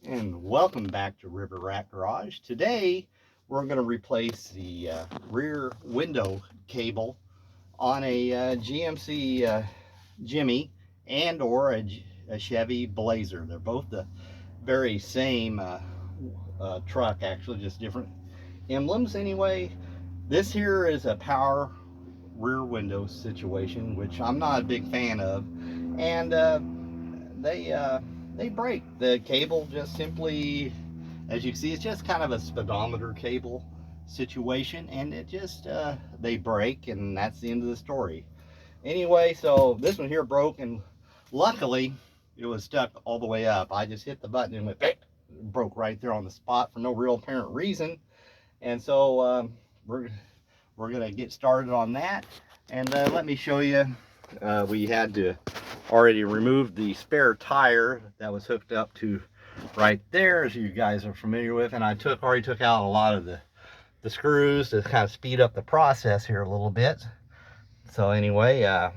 And welcome back to River Rat Garage. Today we're going to replace the rear window cable on a GMC Jimmy and or a Chevy Blazer. They're both the very same truck, actually, just different emblems. Anyway, this here is a power rear window situation, which I'm not a big fan of, and they break. The cable just simply, as you can see, it's just kind of a speedometer cable situation, and it just they break, and that's the end of the story. Anyway, so this one here broke, and luckily it was stuck all the way up. I just hit the button and went broke right there on the spot for no real apparent reason. And so we're gonna get started on that, and let me show you. We had to already remove the spare tire that was hooked up to right there, as you guys are familiar with, and I already took out a lot of the screws to kind of speed up the process here a little bit. So anyway,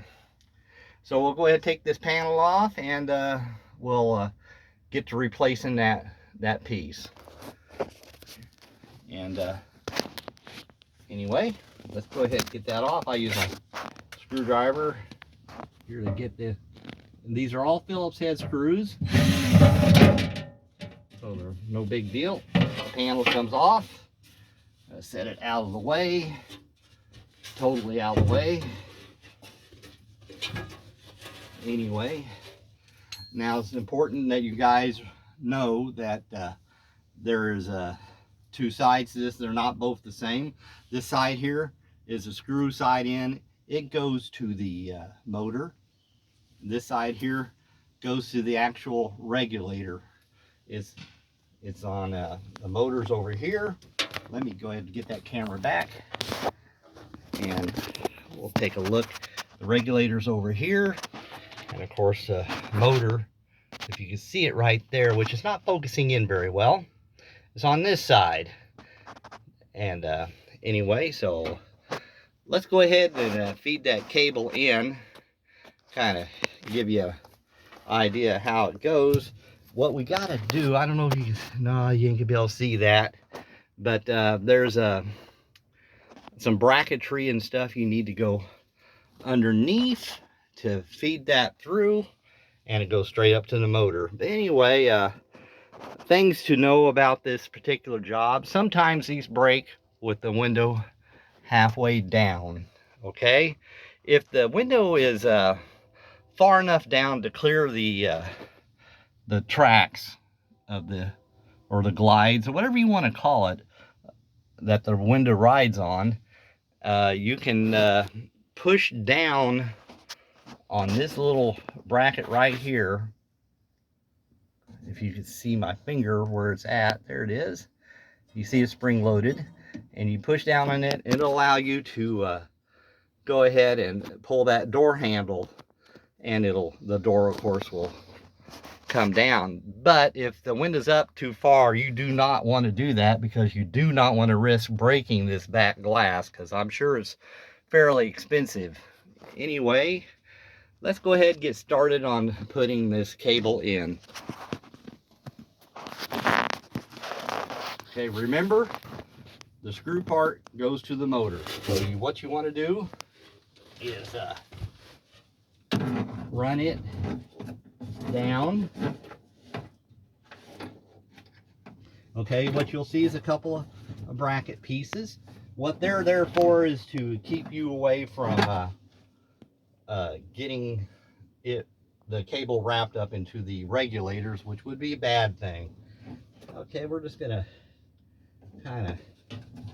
so we'll go ahead and take this panel off, and we'll get to replacing that piece. And anyway, let's go ahead and get that off. I use my screwdriver here to get this. And these are all Phillips head screws, so they're no big deal. The panel comes off. Set it out of the way, totally out of the way. Anyway, now it's important that you guys know that there is two sides to this. They're not both the same. This side here is a screw side in. It goes to the motor. This side here goes to the actual regulator. It's on the motors over here. Let me go ahead and get that camera back, and we'll take a look. The regulator's over here, and of course the motor, if you can see it right there, which is not focusing in very well, is on this side. And anyway, so let's go ahead and feed that cable in, kind of give you an idea how it goes. What we got to do, I don't know if you can, no, you ain't gonna be able to see that, but there's some bracketry and stuff you need to go underneath to feed that through, and it goes straight up to the motor. But anyway, things to know about this particular job: sometimes these break with the window halfway down. Okay, if the window is far enough down to clear the tracks of or the glides, or whatever you want to call it, that the window rides on, you can push down on this little bracket right here. If you can see my finger where it's at, there it is. You see it's spring loaded, and you push down on it, it'll allow you to go ahead and pull that door handle, and the door of course will come down. But if the window's up too far, you do not want to do that, because you do not want to risk breaking this back glass, because I'm sure it's fairly expensive. Anyway, let's go ahead and get started on putting this cable in. Okay, remember, the screw part goes to the motor. So what you want to do is run it down. Okay, what you'll see is a couple of bracket pieces. What they're there for is to keep you away from getting the cable wrapped up into the regulators, which would be a bad thing. Okay, we're just gonna kind of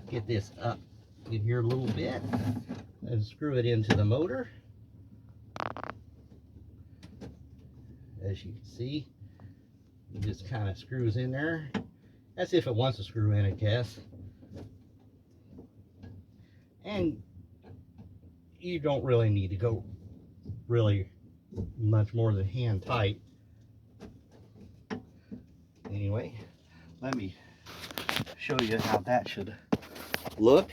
get this up in here a little bit and screw it into the motor. As you can see, it just kind of screws in there as if it wants to screw in, I guess. And you don't really need to go really much more than hand tight. Anyway, let me show you how that should look.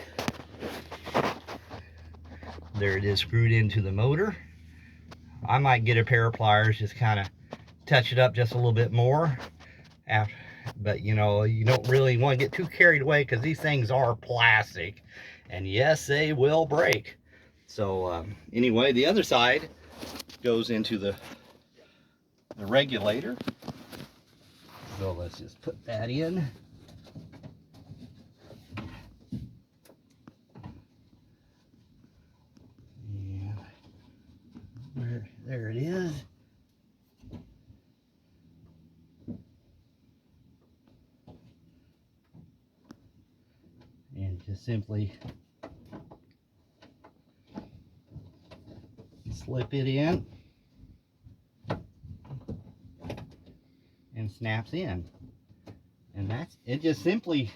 There it is, screwed into the motor. I might get a pair of pliers, just kind of touch it up just a little bit more after But you know, you don't really want to get too carried away because these things are plastic, and yes, they will break. So anyway, the other side goes into the regulator. So let's just put that in. And there it is. And just simply slip it in and snaps in, and that's it. Just simply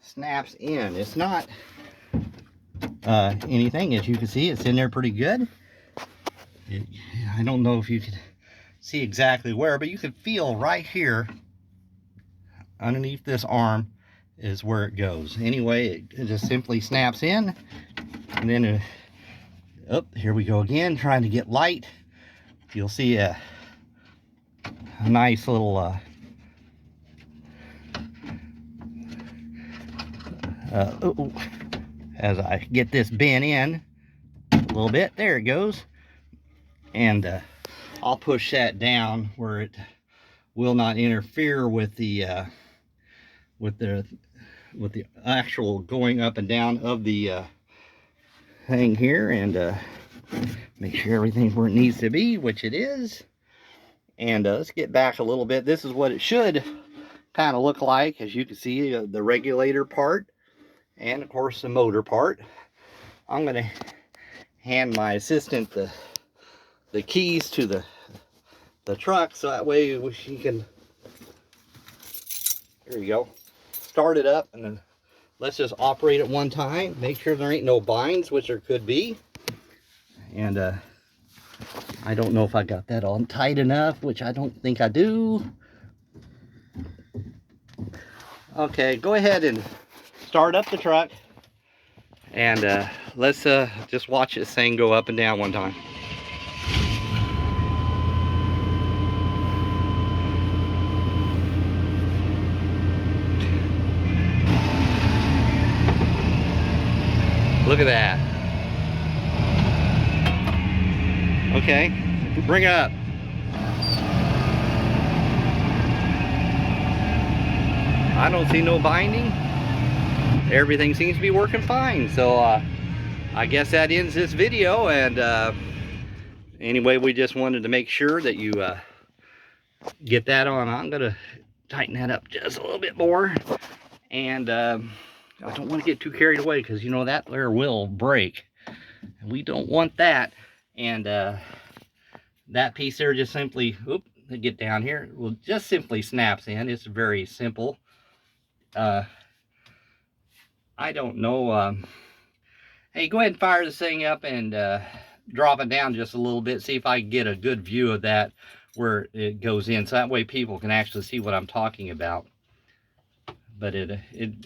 snaps in. It's not anything. As you can see, it's in there pretty good. I don't know if you can see exactly where, but you can feel right here underneath this arm is where it goes. Anyway, it just simply snaps in, and then oh, here we go again, trying to get light. You'll see a nice little as I get this bent in a little bit. There it goes. And I'll push that down where it will not interfere with the actual going up and down of the thing here, and make sure everything's where it needs to be, which it is. And let's get back a little bit. This is what it should kind of look like. As you can see, the regulator part and of course the motor part. I'm going to hand my assistant the keys to the truck, so that way she can, there you go, start it up, and then let's just operate it one time, make sure there ain't no binds, which there could be. And I don't know if I got that on tight enough, which I don't think I do. Okay, go ahead and start up the truck, and let's just watch this thing go up and down one time. Look at that. Okay, bring it up. I don't see no binding. Everything seems to be working fine. So I guess that ends this video. And anyway, we just wanted to make sure that you get that on. I'm gonna tighten that up just a little bit more. And I don't want to get too carried away, because you know that there will break, and we don't want that. And that piece there just simply, get down here, will just simply snaps in. It's very simple. I don't know. Hey, go ahead and fire this thing up and drop it down just a little bit. See if I can get a good view of that where it goes in, so that way people can actually see what I'm talking about. But and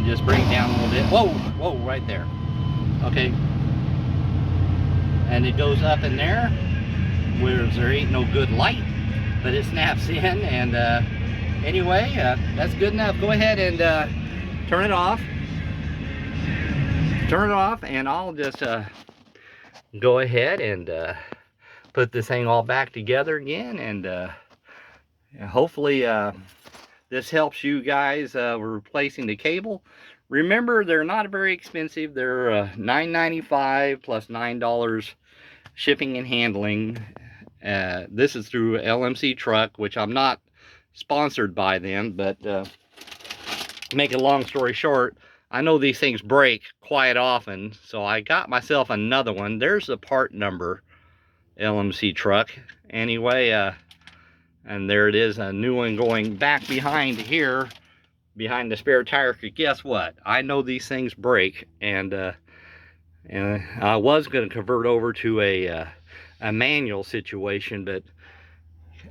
just bring it down a little bit. Whoa, right there. Okay. And it goes up in there where there ain't no good light, but it snaps in. And anyway, that's good enough. Go ahead and turn it off. Turn it off, and I'll just go ahead and put this thing all back together again. And hopefully this helps you guys replacing the cable. Remember, they're not very expensive. They're $9.95 plus $9 shipping and handling. This is through LMC Truck, which I'm not sponsored by them, but make a long story short, I know these things break quite often, so I got myself another one. There's the part number, LMC Truck. Anyway, and there it is, a new one going back behind here, behind the spare tire. Guess what? I know these things break, and I was going to convert over to a manual situation, but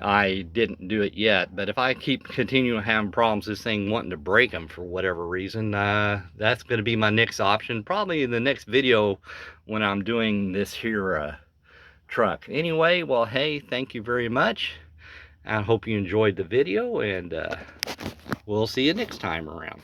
I didn't do it yet. But if I keep continuing having problems, this thing wanting to break them for whatever reason, that's going to be my next option. Probably in the next video when I'm doing this here truck. Anyway, well, hey, thank you very much. I hope you enjoyed the video, and we'll see you next time around.